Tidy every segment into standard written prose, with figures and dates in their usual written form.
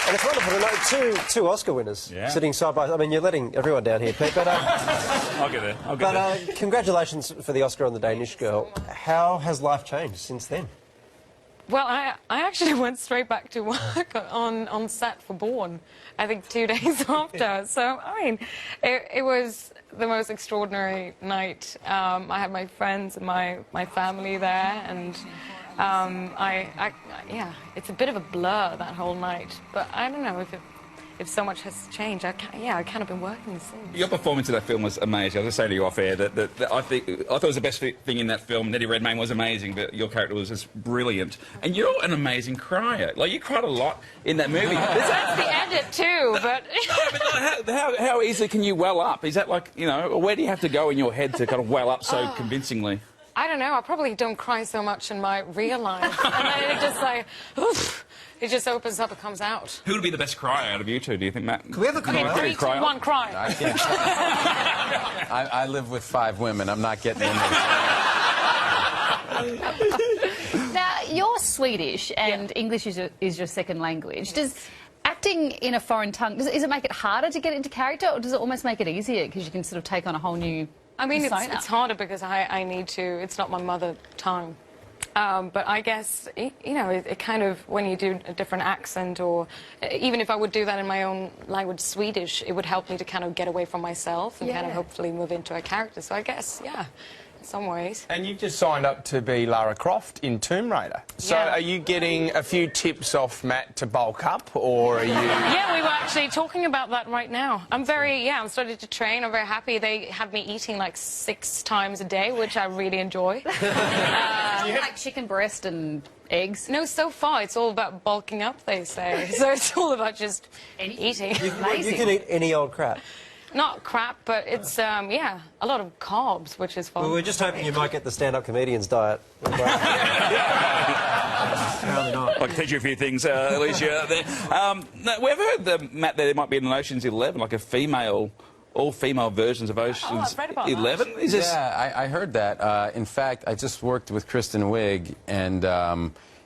And it's wonderful to know two Oscar winners sitting side by side. I mean, you're letting everyone down here, Pete, but... I'll get there. Congratulations for the Oscar on The Danish Girl. How has life changed since then? Well, I actually went straight back to work on set for Bourne, I think 2 days after. So, I mean, it was the most extraordinary night. I had my friends and my family there, and yeah, it's a bit of a blur, that whole night. But I don't know if so much has changed. I've kind of been working since. Your performance in that film was amazing. I was just saying to you off air that I thought it was the best thing in that film. Eddie Redmayne was amazing, but your character was just brilliant. And you're an amazing crier. Like, you cried a lot in that movie. That's the edit too, but... No, but how easily can you well up? Is that like, you know, where do you have to go in your head to kind of well up so convincingly? I don't know. I probably don't cry so much in my real life. And then it just like... Oof. It just opens up and comes out. Who would be the best crier out of you two, do you think, Matt? Can we have a cry? 3, 2, 1, cry. I can't. I live with 5 women. I'm not getting in this. Now, you're Swedish and English is your second language. Does acting in a foreign tongue, does it make it harder to get into character, or does it almost make it easier because you can sort of take on a whole new I mean, persona? it's harder because I need to... It's not my mother tongue. But I guess, you know, it kind of, when you do a different accent, or even if I would do that in my own language, Swedish, it would help me to kind of get away from myself and kind of hopefully move into a character. So I guess, yeah, in some ways. And you've just signed up to be Lara Croft in Tomb Raider. So are you getting a few tips off Matt to bulk up, or are you... Yeah, we were actually talking about that right now. I'm I'm starting to train. I'm very happy. They have me eating like 6 times a day, which I really enjoy. Like chicken breast and eggs? No, so far it's all about bulking up, they say. So it's all about just eating. You can eat any old crap. Not crap, but it's, yeah, a lot of carbs, which is fun. Well, we're just hoping you might get the stand-up comedian's diet. Apparently not. I can teach you a few things, Alicia. We've heard, Matt, there might be in Ocean's 11, like a female... all-female versions of Ocean's 11? Is this... Yeah, I heard that. In fact, I just worked with Kristen Wiig, and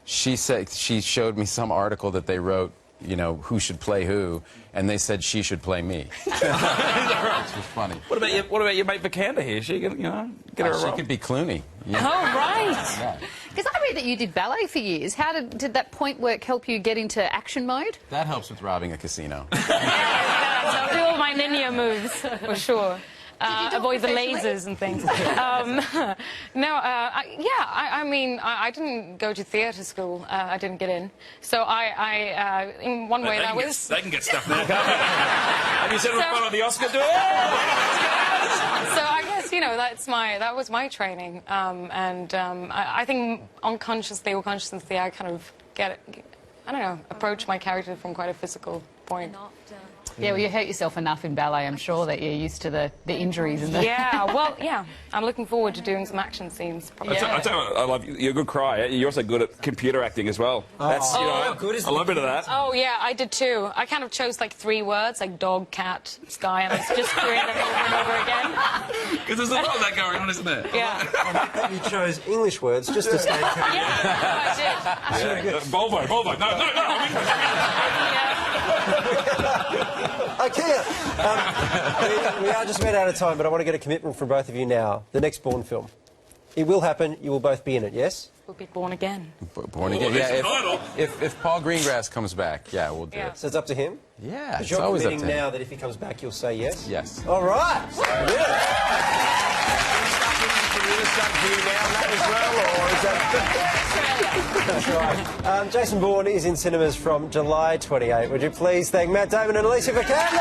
she said she showed me some article that they wrote, you know, who should play who, and they said she should play me. Which was funny. What about your mate Vikander here? She can, you know, get her a She role. could be Clooney. Yeah. Oh, right. Because I read that you did ballet for years. How did that point work help you get into action mode? That helps with robbing a casino. I'll do all my ninja moves, for sure. Avoid the lasers and things. I mean, I didn't go to theatre school. I didn't get in. So in one way, that was... They can get stuff now, can't they? Have you said in front of the Oscar? So I guess, you know, that was my training. I think unconsciously or consciously, I kind of approach my character from quite a physical point. Yeah, well, you hurt yourself enough in ballet, I'm sure, that you're used to the injuries and the... Yeah, well, yeah. I'm looking forward to doing some action scenes. I tell you, I love you. You're a good crier. You're also good at computer acting as well. That's, you know, good is I love a bit of that. Oh, yeah, I did too. I kind of chose like 3 words, like dog, cat, sky, and I was just doing them over and over again. Because there's a lot of that going on, isn't there? Yeah. You chose English words just to stay... Yeah, I did. Volvo. No. IKEA! We are just about out of time, but I want to get a commitment from both of you now. The next Bourne film. It will happen. You will both be in it, yes? We'll be born again. Born again. Yeah, if Paul Greengrass comes back, yeah, we'll do it. So it's up to him? Yeah, But it's you're always up to committing him. now that if he comes back, you'll say yes? Yes. All right. That's right. Jason Bourne is in cinemas from July 28. Would you please thank Matt Damon and Alicia Vikander?